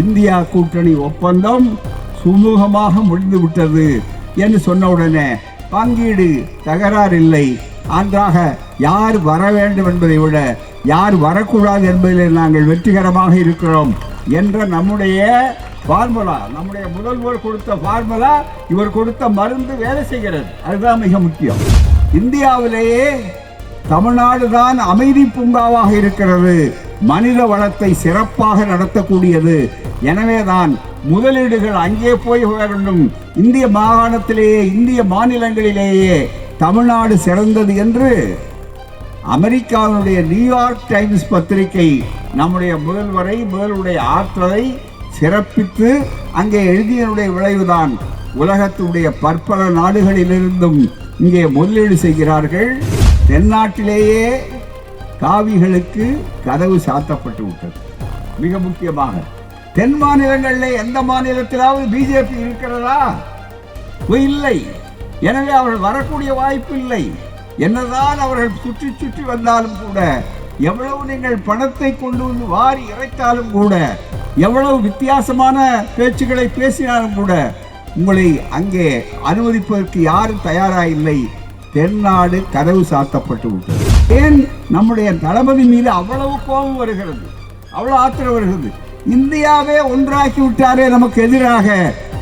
India கூட்டணி ஒப்பந்தம் சுமூகமாக முடிந்துவிட்டது என்று சொன்னவுடனே பங்கீடு தகராறில்லை, ஆன்றாக யார் வர வேண்டும் என்பதை விட யார் வரக்கூடாது என்பதில் நாங்கள் வெற்றிகரமாக இருக்கிறோம் என்ற நம்முடைய ஃபார்முலா, நம்முடைய முதல்வர் கொடுத்த ஃபார்முலா, இவர் கொடுத்த மருந்து வேலை செய்கிறது. அதுதான் மிக முக்கியம். இந்தியாவிலேயே தமிழ்நாடு தான் அமைதி பூங்காவாக இருக்கிறது, மனித வளத்தை சிறப்பாக நடத்தக்கூடியது. எனவேதான் முதலீடுகள் அங்கே போய் வேண்டும். இந்திய மாகாணத்திலேயே, இந்திய மாநிலங்களிலேயே தமிழ்நாடு சிறந்தது என்று அமெரிக்காவினுடைய நியூயார்க் டைம்ஸ் பத்திரிகை நம்முடைய முதல்வருடைய ஆற்றலை சிறப்பித்து அங்கே எழுதியனுடைய விளைவுதான் உலகத்துடைய பற்பல நாடுகளிலிருந்தும் இங்கே முதலீடு செய்கிறார்கள். தென்னாட்டிலேயே காவிகளுக்கு கதவு சாத்தப்பட்டு விட்டது. மிக முக்கியமாக தென் மாநிலங்களில் எந்த மாநிலத்திலாவது பிஜேபி இருக்கிறதா? இல்லை. எனவே அவர்கள் வரக்கூடிய வாய்ப்பு இல்லை. என்னதான் அவர்கள் சுற்றி சுற்றி வந்தாலும் கூட, எவ்வளவு நீங்கள் பணத்தை கொண்டு வந்து வாரி இறைத்தாலும் கூட, எவ்வளவு வித்தியாசமான பேச்சுக்களை பேசினாலும் கூட உங்களை அங்கே அனுமதிப்பதற்கு யாரும் தயாராக இல்லை. தென்னாடு கதவு சாத்தப்பட்டு விட்டது. ஏன் நம்முடைய தளபதி மீது அவ்வளவு கோபம் வருகிறது, அவ்வளவு ஆத்திரம் வருகிறது? இந்தியாவே ஒன்றாக்கி விட்டாரே நமக்கு எதிராக.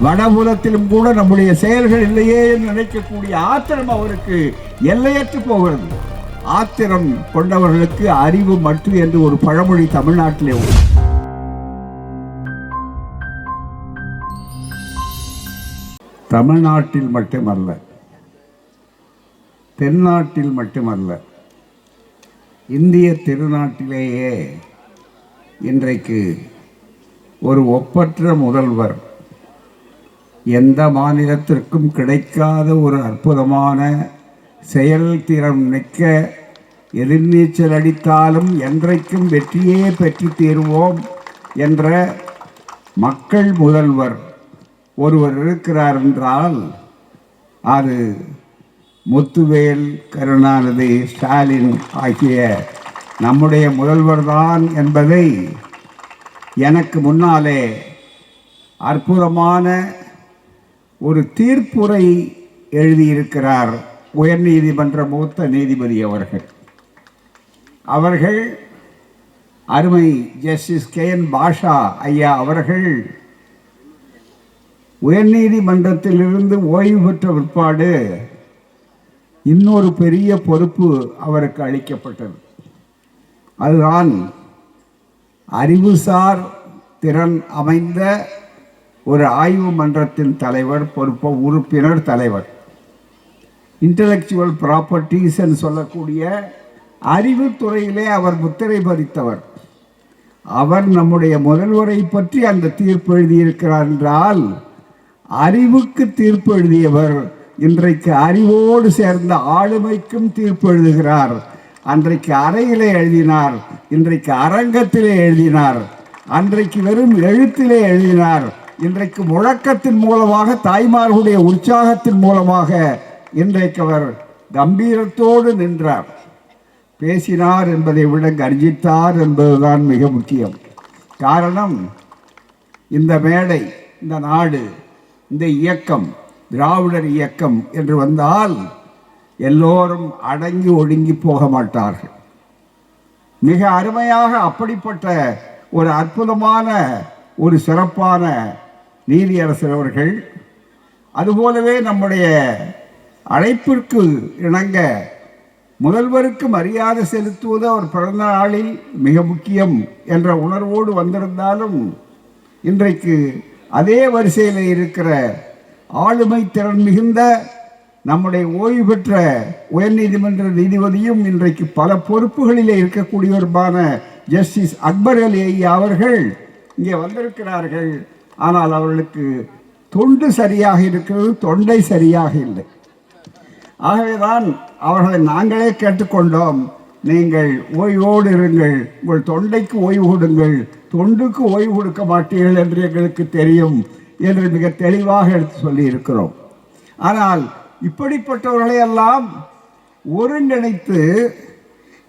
வடபுலத்திலும் கூட நம்முடைய செயல்கள் இல்லையே என்று நினைக்கக்கூடிய ஆத்திரம் அவருக்கு எல்லையற்று போகிறது. ஆத்திரம் கொண்டவர்களுக்கு அறிவு மட்டு என்று ஒரு பழமொழி தமிழ்நாட்டிலே உண்டு. தமிழ்நாட்டில் மட்டுமல்ல, தென்னாட்டில் மட்டுமல்ல, இந்திய திருநாட்டிலேயே இன்றைக்கு ஒரு ஒப்பற்ற முதல்வர், எந்த மாநிலத்திற்கும் கிடைக்காத ஒரு அற்புதமான செயல்திறன் மிக்க, எதிர்நீச்சல் அடித்தாலும் என்றைக்கும் வெற்றியே பெற்று தீர்வோம் என்ற மக்கள் முதல்வர் ஒருவர் இருக்கிறார் என்றால் அது முத்துவேல் கருணாநிதி ஸ்டாலின் ஆகிய நம்முடைய முதல்வர்தான் என்பதை எனக்கு முன்னாலே அற்புதமான ஒரு தீர்ப்புரை எழுதியிருக்கிறார் உயர்நீதிமன்ற மூத்த நீதிபதி அவர்கள் அருமை ஜஸ்டிஸ் KN பாஷா ஐயா அவர்கள் உயர்நீதிமன்றத்திலிருந்து ஓய்வு பெற்ற பிற்பாடு இன்னொரு பெரிய பொறுப்பு அவருக்கு அளிக்கப்பட்டது. அதுதான் அறிவுசார் திறன் அமைந்த ஒரு ஆய்வு மன்றத்தின் தலைவர் பொறுப்பு, உறுப்பினர் தலைவர். இன்டலெக்சுவல் ப்ராப்பர்ட்டிஸ் என்று சொல்லக்கூடிய அறிவுத்துறையிலே அவர் முத்திரை பதித்தவர். அவர் நம்முடைய முதல்வரை பற்றி அந்த தீர்ப்பு எழுதியிருக்கிறார் என்றால், அறிவுக்கு தீர்ப்பு எழுதியவர் இன்றைக்கு அறிவோடு சேர்ந்த ஆளுமைக்கும் தீர்ப்பு எழுதுகிறார். அன்றைக்கு அறையிலே எழுதினார், இன்றைக்கு அரங்கத்திலே எழுதினார். அன்றைக்கு வெறும் எழுத்திலே எழுதினார், இன்றைக்கு முழக்கத்தின் மூலமாக, தாய்மார்களுடைய உற்சாகத்தின் மூலமாக இன்றைக்கு அவர் கம்பீரத்தோடு நின்றார். பேசினார் என்பதை விட கர்ஜித்தார் என்பதுதான் மிக முக்கியம். காரணம், இந்த மேடை, இந்த நாடு, இந்த இயக்கம், திராவிடர் இயக்கம் என்று வந்தால் எல்லோரும் அடங்கி ஒடுங்கி போக மாட்டார்கள். மிக அருமையாக அப்படிப்பட்ட ஒரு அற்புதமான ஒரு சிறப்பான நீதியரசர் அவர்கள், அதுபோலவே நம்முடைய அழைப்பிற்கு இணங்க முதல்வருக்கு மரியாதை செலுத்துவது அவர் பிறந்த நாளில் மிக முக்கியம் என்ற உணர்வோடு வந்திருந்தாலும், இன்றைக்கு அதே வரிசையில் இருக்கிற ஆளுமை திறன் மிகுந்த நம்முடைய ஓய்வு பெற்ற உயர்நீதிமன்ற நீதிபதியும் இன்றைக்கு பல பொறுப்புகளிலே இருக்கக்கூடியவருமான ஜஸ்டிஸ் அக்பர் அலி ஐயா அவர்கள் இங்கே வந்திருக்கிறார்கள். ஆனால் அவர்களுக்கு தொண்டு சரியாக இருக்கிறது, தொண்டை சரியாக இல்லை. ஆகவேதான் அவர்களை நாங்களே கேட்டுக்கொண்டோம், நீங்கள் ஓய்வோடு இருங்கள், உங்கள் தொண்டைக்கு ஓய்வு கொடுங்கள், தொண்டுக்கு ஓய்வு கொடுக்க மாட்டீர்கள் என்று எங்களுக்கு தெரியும் என்று மிக தெளிவாக எடுத்து சொல்லி இருக்கிறோம். ஆனால் இப்படிப்பட்டவர்களை எல்லாம் ஒருங்கிணைத்து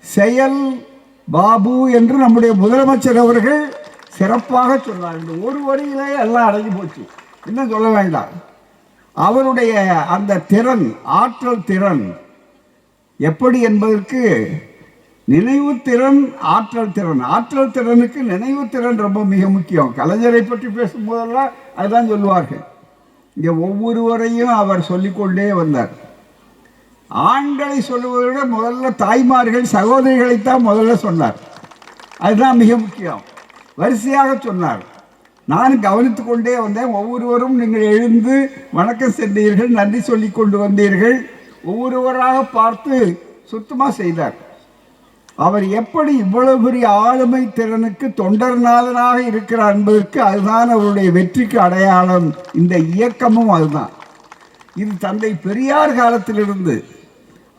செயல் பாபு என்று நம்முடைய முதலமைச்சர் அவர்கள் சிறப்பாக சொன்னார். இந்த ஒரு வரியிலே எல்லாம் அடங்கி போச்சு, இன்னும் சொல்ல வேண்டாம். அவருடைய அந்த திறன், ஆற்றல் திறன் எப்படி என்பதற்கு நினைவு திறன், ஆற்றல் திறன். ஆற்றல் திறனுக்கு நினைவு திறன் ரொம்ப மிக முக்கியம். கலைஞரை பற்றி பேசும்போதெல்லாம் அதுதான் சொல்லுவார்கள். இங்கே ஒவ்வொருவரையும் அவர் சொல்லிக்கொண்டே வந்தார். ஆண்களை சொல்லுவதை விட முதல்ல தாய்மார்கள், சகோதரிகளைத்தான் முதல்ல சொன்னார். அதுதான் மிக முக்கியம். வரிசையாக சொன்னார். நான் கவனித்து கொண்டே வந்தேன். ஒவ்வொருவரும் நீங்கள் எழுந்து வணக்கம் சென்றீர்கள், நன்றி சொல்லி கொண்டு வந்தீர்கள். ஒவ்வொருவராக பார்த்து சுத்தமாக செய்தார். அவர் எப்படி இவ்வளவு பெரிய ஆளுமை திறனுக்கு தொண்டர்நாதனாக இருக்கிறார் என்பதற்கு அதுதான் அவருடைய வெற்றிக்கு அடையாளம். இந்த இயக்கமும் அதுதான். இது தந்தை பெரியார் காலத்திலிருந்து,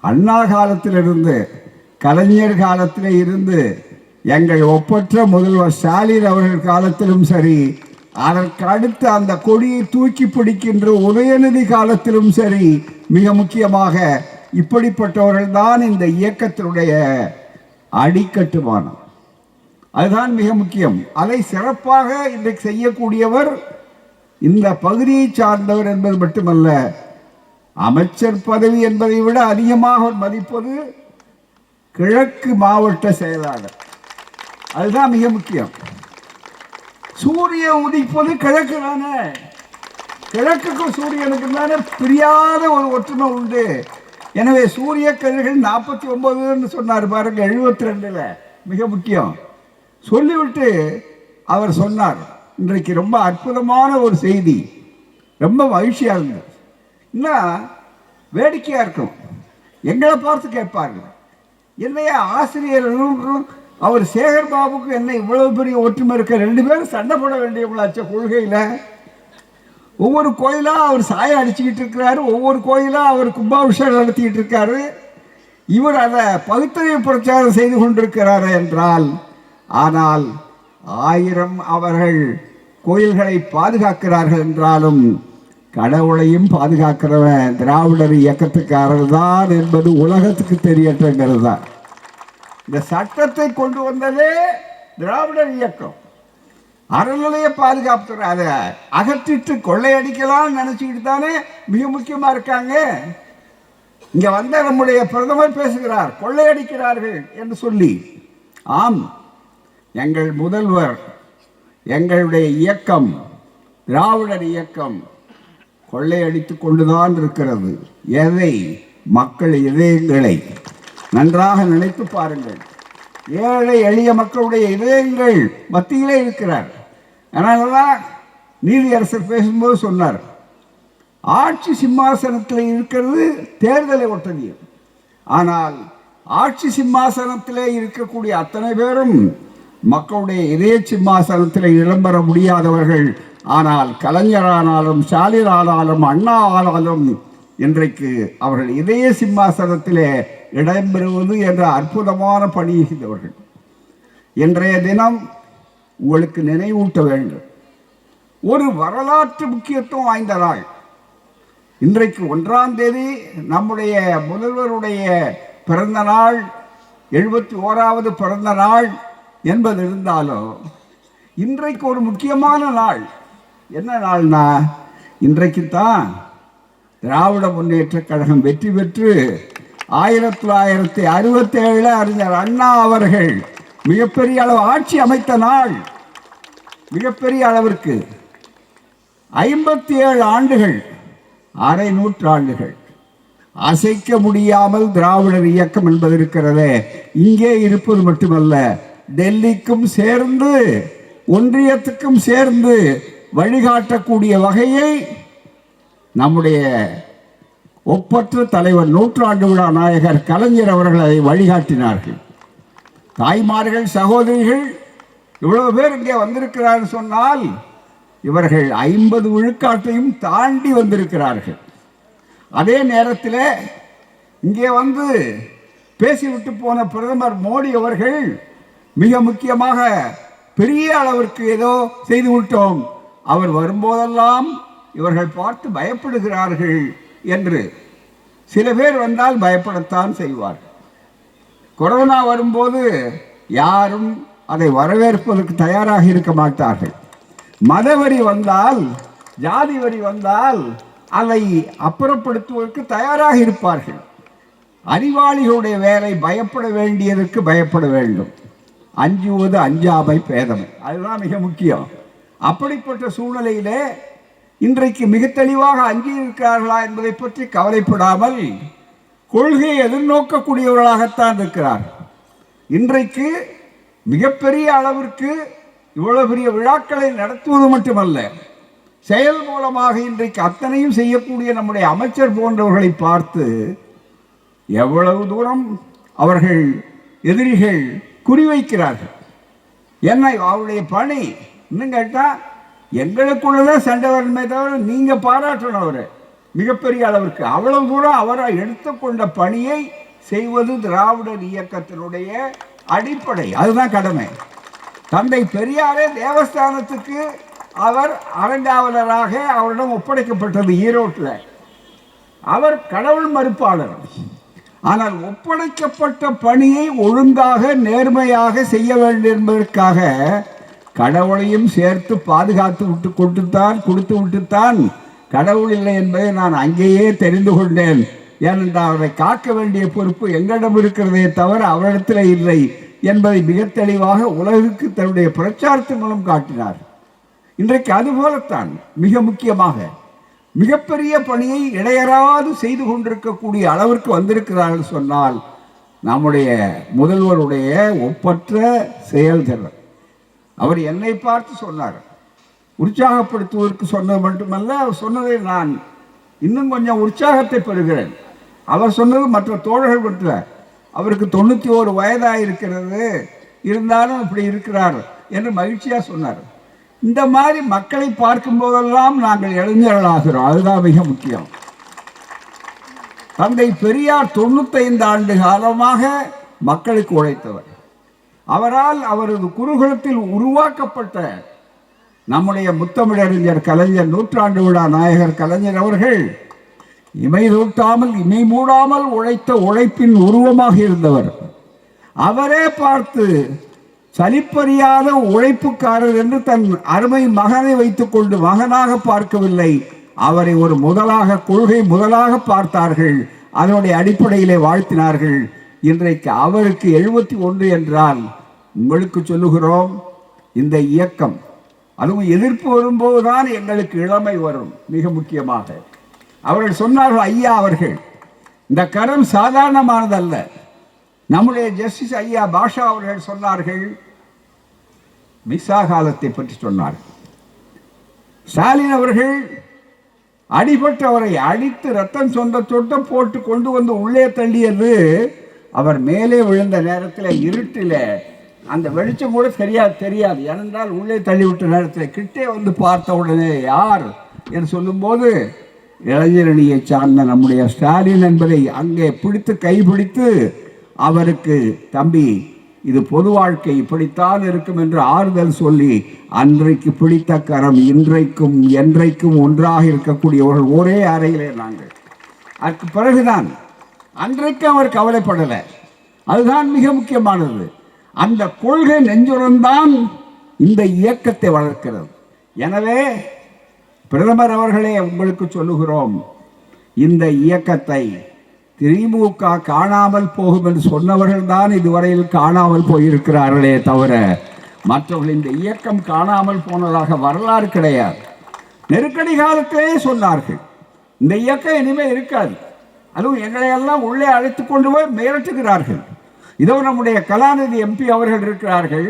அண்ணா காலத்திலிருந்து, கலைஞர் காலத்திலே இருந்து, எங்கள் ஒப்பற்ற முதல்வர் ஸ்டாலின் அவர்கள் காலத்திலும் சரி, அதற்கு அடுத்து அந்த கொடியை தூக்கி பிடிக்கின்ற உதயநிதி காலத்திலும் சரி, மிக முக்கியமாக இப்படிப்பட்டவர்கள் தான் இந்த இயக்கத்தினுடைய அடிக்கட்டுமானம். அதுதான் மிக முக்கியம். அதை சிறப்பாக இன்றைக்கு செய்யக்கூடியவர் இந்த பகுதியை சார்ந்தவர் என்பது மட்டுமல்ல, அமைச்சர் பதவி என்பதை விட அதிகமாக மதிப்பது கிழக்கு மாவட்ட செயலாளர். அதுதான் மிக முக்கியம். சூரியன் உதிப்பது கிழக்கு தானே. கிழக்குக்கும் சூரியனுக்கும் தானே பிரியாத ஒரு ஒற்றுமை உண்டு. எனவே சூரிய கதிர்கள் 49 சொன்னார் பாருங்க, 72. மிக முக்கியம். சொல்லிவிட்டு அவர் சொன்னார், இன்றைக்கு ரொம்ப அற்புதமான ஒரு செய்தி, ரொம்ப மகிழ்ச்சியாக இருந்தது. இன்னும் வேடிக்கையாக இருக்கும். எங்களை பார்த்து கேட்பார்கள், என்னையா ஆசிரியர்களும் அவர் சேகர் பாபுக்கு என்ன இவ்வளவு பெரிய ஒற்றுமை இருக்க, 2 பேரும் சண்டை போட வேண்டியவங்களாச்ச கொள்கையில். ஒவ்வொரு கோயிலாக அவர் சாயம் அடிச்சுக்கிட்டு இருக்கிறாரு, ஒவ்வொரு கோயிலாக அவர் கும்பாபிஷேகம் நடத்திக்கிட்டு இருக்காரு. இவர் அதை பகுத்தறிவு பிரச்சாரம் செய்து கொண்டிருக்கிறார் என்றால், ஆனால் 1000 அவர்கள் கோயில்களை பாதுகாக்கிறார்கள் என்றாலும் கடவுளையும் பாதுகாக்கிறவன் திராவிடர் இயக்கத்துக்காரர் தான் என்பது உலகத்துக்கு தெரியட்டுங்கிறது தான். இந்த சட்டத்தை கொண்டு வந்ததே திராவிடர் இயக்கம். அறநிலைய பாதுகாப்பு, அதை அகற்றிட்டு கொள்ளையடிக்கலாம் நினைச்சுக்கிட்டு தானே மிக முக்கியமா இருக்காங்க. இங்க வந்த நம்முடைய பிரதமர் பேசுகிறார், கொள்ளையடிக்கிறார்கள் என்று சொல்லி. ஆம், எங்கள் முதல்வர், எங்களுடைய இயக்கம், திராவிடர் இயக்கம் கொள்ளையடித்து கொண்டுதான் இருக்கிறது. எதை? மக்கள் இதயங்களை. நன்றாக நினைத்து பாருங்கள். ஏழை எளிய மக்களுடைய இதயங்கள் மத்தியிலே இருக்கிறார். அதனாலதான் நீதியரசர் பேசும்போது சொன்னார், ஆட்சி சிம்மாசனத்தில் இருக்கிறது தேர்தலை ஒட்டது. ஆனால் ஆட்சி சிம்மாசனத்திலே இருக்கக்கூடிய அத்தனை பேரும் மக்களுடைய இதய சிம்மாசனத்தில் இடம்பெற முடியாதவர்கள். ஆனால் கலைஞரானாலும், ஸ்டாலின் ஆனாலும், அண்ணா ஆனாலும் இன்றைக்கு அவர்கள் இதய சிம்மாசனத்திலே இடம்பெறுவது என்ற அற்புதமான பணி செய்தவர்கள். இன்றைய தினம் உங்களுக்கு நினைவூட்ட வேண்டும், ஒரு வரலாற்று முக்கியத்துவம் வாய்ந்த நாள். இன்றைக்கு 1ஆம் தேதி நம்முடைய முதல்வருடைய பிறந்த நாள், 71வது பிறந்த நாள் என்பது இருந்தாலும் இன்றைக்கு ஒரு முக்கியமான நாள். என்ன நாள்னா, இன்றைக்கு தான் திராவிட முன்னேற்ற கழகம் வெற்றி பெற்று 1967 அறிஞர் அண்ணா அவர்கள் மிகப்பெரிய அளவு ஆட்சி அமைத்த நாள். மிகப்பெரிய அளவிற்கு 57 ஆண்டுகள், அரை நூற்றாண்டுகள் அசைக்க முடியாமல் திராவிடர் இயக்கம் என்பது இருக்கிறதே, இங்கே இருப்பது மட்டுமல்ல, டெல்லிக்கும் சேர்ந்து, ஒன்றியத்துக்கும் சேர்ந்து வழிகாட்டக்கூடிய வகையை நம்முடைய ஒப்பற்ற தலைவர், நூற்றாண்டு விழா நாயகர் கலைஞர் அவர்கள் அதை வழிகாட்டினார்கள். தாய்மார்கள், சகோதரிகள் இவ்வளவு பேர் இங்கே வந்திருக்கிறார்கள் சொன்னால், இவர்கள் 50 விழுக்காட்டையும் தாண்டி வந்திருக்கிறார்கள். அதே நேரத்தில் இங்கே வந்து பேசிவிட்டு போன பிரதமர் மோடி அவர்கள் மிக முக்கியமாக பெரிய அளவிற்கு ஏதோ செய்து விட்டோம், அவர் வரும்போதெல்லாம் இவர்கள் பார்த்து பயப்படுகிறார்கள் என்று. சில பேர் வந்தால் பயப்படத்தான் செய்வார்கள். கொரோனா வரும்போது யாரும் அதை வரவேற்பதற்கு தயாராக இருக்க மாட்டார்கள். மதவரி வந்தால், ஜாதி வரி வந்தால் அதை அப்புறப்படுத்துவதற்கு தயாராக இருப்பார்கள். அறிவாளிகளுடைய வேலை பயப்பட வேண்டியதற்கு பயப்பட வேண்டும். அஞ்சுவது அஞ்சாமை பேதமை, அதுதான் மிக முக்கியம். அப்படிப்பட்ட சூழ்நிலையிலே இன்றைக்கு மிக தெளிவாக அஞ்சி இருக்கிறார்களா என்பதை பற்றி கவலைப்படாமல் கொள்கையை எதிர்நோக்கக்கூடியவர்களாகத்தான் இருக்கிறார். இன்றைக்கு மிகப்பெரிய அளவிற்கு இவ்வளவு பெரிய விழாக்களை நடத்துவது மட்டுமல்ல, செயல் மூலமாக இன்றைக்கு அத்தனையும் செய்யக்கூடிய நம்முடைய அமைச்சர் போன்றவர்களை பார்த்து எவ்வளவு தூரம் அவர்கள் எதிரிகள் குறிவைக்கிறார்கள். என்ன அவருடைய பணி இன்னும் கேட்டால் எங்களுக்குள்ளதான் சண்டை வரணுமே தவிர நீங்கள் பாராட்டணும் அவரை மிகப்பெரிய அளவிற்கு. அவ்வளவு தூரம் அவரை எடுத்துக்கொண்ட பணியை செய்வது திராவிடர் இயக்கத்தினுடைய அடிப்படை, அதுதான் கடமை. தந்தை பெரியாரே தேவஸ்தானத்துக்கு அவர் அறங்காவலராக அவரிடம் ஒப்படைக்கப்பட்டது ஈரோட்டில். அவர் கடவுள் மறுப்பாளர். ஆனால் ஒப்படைக்கப்பட்ட பணியை ஒழுங்காக நேர்மையாக செய்ய வேண்டும் என்பதற்காக கடவுளையும் சேர்த்து பாதுகாத்து கொடுத்து விட்டுத்தான் கடவுள் இல்லை என்பதை நான் அங்கேயே தெரிந்து கொண்டேன். ஏனென்றால் அவரை காக்க வேண்டிய பொறுப்பு எங்களிடம் இருக்கிறதே தவிர அவரிடத்தில் இல்லை என்பதை மிக தெளிவாக உலகுக்கு தன்னுடைய பிரச்சாரத்தின் மூலம் காட்டினார். இன்றைக்கு அதுபோலத்தான் மிக முக்கியமாக மிகப்பெரிய பணியை இடையறாது செய்து கொண்டிருக்கக்கூடிய அளவிற்கு வந்திருக்கிறார்கள் சொன்னால் நம்முடைய முதல்வருடைய ஒப்பற்ற செயல்திறன். அவர் என்னை பார்த்து சொன்னார், உற்சாகப்படுத்துவதற்கு சொன்னது மட்டுமல்ல, அவர் சொன்னதை நான் இன்னும் கொஞ்சம் உற்சாகத்தை பெறுகிறேன். அவர் சொன்னது மற்ற தோழர்கள் பற்ற அவருக்கு 91 வயதாக இருக்கிறது, இருந்தாலும் இப்படி இருக்கிறார் என்று மகிழ்ச்சியாக சொன்னார். இந்த மாதிரி மக்களை பார்க்கும் போதெல்லாம் நாங்கள் இளைஞர்களாகிறோம், அதுதான் மிக முக்கியம். தந்தை பெரியார் 95 ஆண்டு காலமாக மக்களுக்கு உழைத்தவர். அவரால் அவரது குருகுலத்தில் உருவாக்கப்பட்ட நம்முடைய முத்தமிழறிஞர் கலைஞர், நூற்றாண்டு விழா நாயகர் கலைஞர் அவர்கள் இமை தூட்டாமல் இமை மூடாமல் உழைத்த உழைப்பின் உருவமாக இருந்தவர். அவரே பார்த்து சலிப்பறியாத உழைப்புக்காரர் என்று தன் அருமை மகனை வைத்துக் கொண்டு மகனாக பார்க்கவில்லை, அவரை ஒரு முதலாக, கொள்கை முதலாக பார்த்தார்கள். அதனுடைய அடிப்படையிலே வாழ்த்தினார்கள். இன்றைக்கு அவருக்கு 71 என்றால் உங்களுக்கு சொல்லுகிறோம், இந்த இயக்கம் அதுவும் எதிர்ப்பு வரும்போதுதான் எங்களுக்கு இளமை வரும். மிக முக்கியமாக அவர்கள் சொன்னார்கள், ஐயா அவர்கள், இந்த கரம் சாதாரணமானதல்ல. நம்முடைய ஜஸ்டிஸ் ஐயா பாஷா அவர்கள் சொன்னார்கள், மிசா காலத்தை பற்றி சொன்னார்கள். ஸ்டாலின் அவர்கள் அடிபட்டவரை அடித்து ரத்தம் சொந்த சொட்ட போட்டு கொண்டு வந்து உள்ளே தள்ளியது, அவர் மேலே விழுந்த நேரத்தில் இருட்டில் அந்த வெளிச்சம் கூட தெரியாது. ஏனென்றால் உள்ளே தள்ளிவிட்ட நேரத்தில் கிட்டே வந்து பார்த்த உடனே யார் என்று சொல்லும்போது இளைஞரணியை சார்ந்த நம்முடைய ஸ்டாலின் என்பதை அங்கே பிடித்து கைப்பிடித்து அவருக்கு, தம்பி இது பொது வாழ்க்கை இப்படித்தான் இருக்கும் என்று ஆறுதல் சொல்லி, அன்றைக்கு பிடித்த கரம் இன்றைக்கும் என்றைக்கும் ஒன்றாக இருக்கக்கூடியவர்கள் ஒரே அறையிலே நாங்கள். அதற்கு பிறகுதான் அன்றைக்கு அவர் கவலைப்படலை. அதுதான் மிக முக்கியமானது. அந்த கொள்கை நெஞ்சுரம்தான் இந்த இயக்கத்தை வளர்க்கிறது. எனவே பிரதமர் அவர்களே, உங்களுக்கு சொல்லுகிறோம், இந்த இயக்கத்தை திமுக காணாமல் போகும் என்று சொன்னவர்கள் தான் இதுவரையில் காணாமல் போயிருக்கிறார்களே தவிர மற்றவர்கள் இந்த இயக்கம் காணாமல் போனதாக வரலாறு கிடையாது. நெருக்கடி காலத்திலே சொன்னார்கள், இந்த இயக்கம் இனிமேல் இருக்காது. அதுவும் எங்களையெல்லாம் உள்ளே அழைத்து கொண்டு போய் மிரட்டுகிறார்கள். இதோ நம்முடைய கலாநிதி எம்பி அவர்கள் இருக்கிறார்கள்,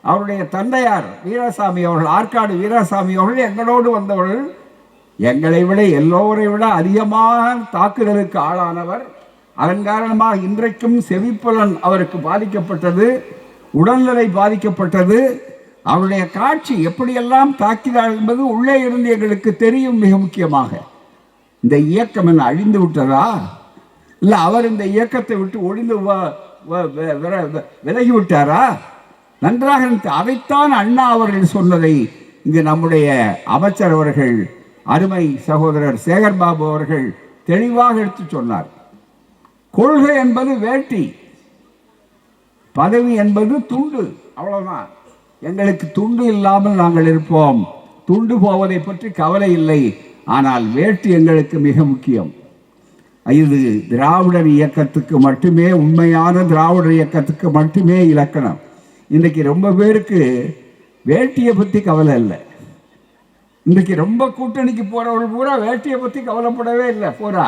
அவருடைய தந்தையார் வீராசாமி அவர்கள், ஆற்காடு வீராசாமி அவர்கள் எங்களோடு வந்தவர்கள். எங்களை விட எல்லோரை விட அதிகமான தாக்குதலுக்கு ஆளானவர். அதன் காரணமாக இன்றைக்கும் செவிப்புலன் அவருக்கு பாதிக்கப்பட்டது, உடல்நிலை பாதிக்கப்பட்டது. அவருடைய காட்சி எப்படியெல்லாம் தாக்கினார் என்பது உள்ளே இருந்து எங்களுக்கு தெரியும். மிக முக்கியமாக இந்த இயக்கம் என்ன அழிந்து விட்டதா, இல்லை அவர் இந்த இயக்கத்தை விட்டு ஒழிந்து விலகிவிட்டாரா? நன்றாக அதைத்தான் அண்ணா அவர்கள் சொன்னதை இங்கு நம்முடைய அமைச்சர் அவர்கள், அருமை சகோதரர் சேகர்பாபு அவர்கள் தெளிவாக எடுத்து சொன்னார். கொள்கை என்பது வேட்டி, பதவி என்பது துண்டு. அவ்வளவுதான். எங்களுக்கு துண்டு இல்லாமல் நாங்கள் இருப்போம். துண்டு போவதை பற்றி கவலை இல்லை. ஆனால் வேட்டி எங்களுக்கு மிக முக்கியம். இது திராவிடர் இயக்கத்துக்கு மட்டுமே, உண்மையான திராவிடர் இயக்கத்துக்கு மட்டுமே இலக்கணம். இன்றைக்கு ரொம்ப பேருக்கு வேட்டியை பற்றி கவலை இல்லை. இன்றைக்கு ரொம்ப கூட்டணிக்கு போகிறவர்கள் பூரா வேட்டியை பற்றி கவலைப்படவே இல்லை. பூரா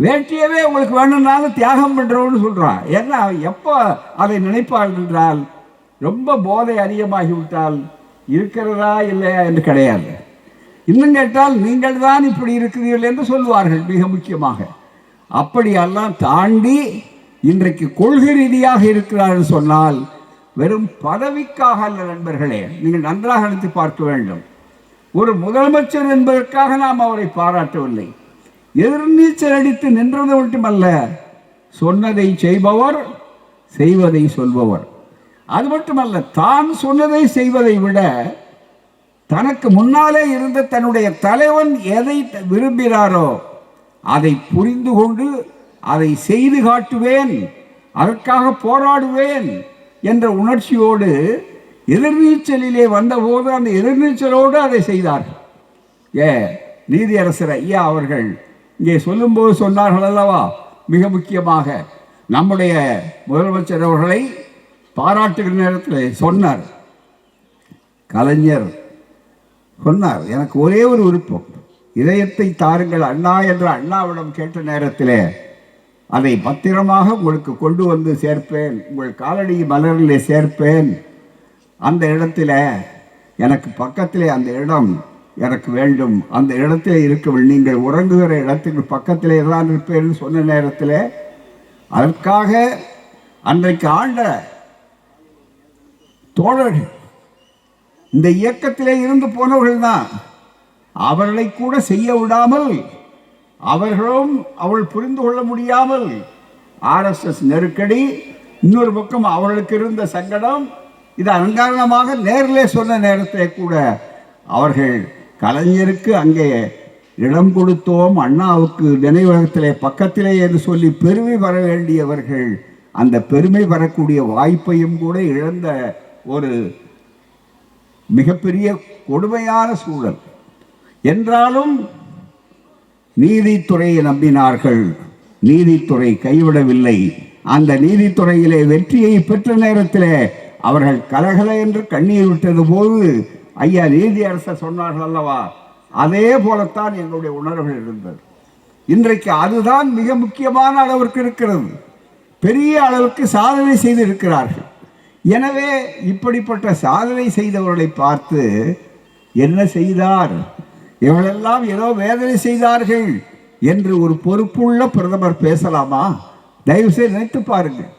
வேட்டியவே உங்களுக்கு வேணும்னாலும் தியாகம் பண்ணுறோன்னு சொல்கிறான். ஏன்னா எப்போ அதை நினைப்பார்கள் என்றால் ரொம்ப போதை அதிகமாகிவிட்டால் இருக்கிறதா இல்லையா என்று கிடையாது. இன்னும் கேட்டால் நீங்கள் தான் இப்படி இருக்கிறீர்கள் என்று சொல்வார்கள். மிக முக்கியமாக அப்படியெல்லாம் தாண்டி இன்றைக்கு கொள்கை ரீதியாக இருக்கிறார்கள் சொன்னால் வெறும் பதவிக்காக அல்ல நண்பர்களே. நீங்கள் நன்றாக நினைத்து பார்க்க வேண்டும். ஒரு முதலமைச்சர் என்பதற்காக நாம் அவரை பாராட்டவில்லை. எதிர்நீச்சல் அடித்து நின்றது மட்டுமல்ல, சொன்னதை செய்பவர், செய்வதை சொல்பவர். அது மட்டுமல்ல, தான் சொன்னதை செய்வதை விட தனக்கு முன்னாலே இருந்த தன்னுடைய தலைவன் எதை விரும்பினாரோ அதை புரிந்து கொண்டு அதை செய்து காட்டுவேன், அதற்காக போராடுவேன் என்ற உணர்ச்சியோடு எதிர்நீச்சலிலே வந்தபோது அந்த எதிர்நீச்சலோடு அதை செய்தார்கள். நீதியரசர் ஐயா அவர்கள் இங்கே சொல்லும்போது சொன்னார்கள் அல்லவா, மிக முக்கியமாக நம்முடைய முதலமைச்சர் அவர்களை பாராட்டுகிற நேரத்தில் சொன்னார், கலைஞர் சொன்னார், எனக்கு ஒரே ஒரு விருப்பம், இதயத்தை தாருங்கள் அண்ணா என்று அண்ணாவிடம் கேட்ட நேரத்தில் அதை பத்திரமாக உங்களுக்கு கொண்டு வந்து சேர்ப்பேன், உங்கள் காலடி மலரிலே சேர்ப்பேன், அந்த இடத்துல எனக்கு பக்கத்திலே அந்த இடம் எனக்கு வேண்டும், அந்த இடத்துல இருக்க நீங்கள் உறங்குகிற இடத்துக்கு பக்கத்திலே தான் இருப்பேன்னு சொன்ன நேரத்தில் அதற்காக அன்றைக்கு ஆண்ட தோழர்கள், இந்த இயக்கத்திலே இருந்து போனவர்கள் தான், அவர்களை கூட செய்ய விடாமல், அவர்களும் அவள் புரிந்து கொள்ள முடியாமல் RSS நெருக்கடி, இன்னொரு பக்கம் அவர்களுக்கு இருந்த சங்கடம், இது அலங்காரணமாக நேரிலே சொன்ன நேரத்தை கூட அவர்கள் கலைஞருக்கு அங்கே இடம் கொடுத்தோம், அண்ணாவுக்கு நினைவகத்திலே பக்கத்திலே என்று சொல்லி பெருமை வர வேண்டியவர்கள் அந்த பெருமை வரக்கூடிய வாய்ப்பையும் கூட இழந்த ஒரு மிகப்பெரிய கொடுமையான சூழல். என்றாலும் நீதித்துறையை நம்பினார்கள், நீதித்துறை கைவிடவில்லை. அந்த நீதித்துறையிலே வெற்றியை பெற்ற நேரத்திலே அவர்கள் கலகல என்று கண்ணீர் விட்டது போது ஐயா நீதியரசர் சொன்னார்கள் அல்லவா, அதே போலத்தான் எங்களுடைய உணர்வுகள் இருந்தது. இன்றைக்கு அதுதான் மிக முக்கியமான அளவிற்கு இருக்கிறது. பெரிய அளவுக்கு சாதனை செய்திருக்கிறார்கள். எனவே இப்படிப்பட்ட சாதனை செய்தவர்களை பார்த்து என்ன செய்தார், இவளெல்லாம் ஏதோ வேதனை செய்தார்கள் என்று ஒரு பொறுப்புள்ள பிரதமர் பேசலாமா? தயவுசெய்து நினைத்து பாருங்கள்.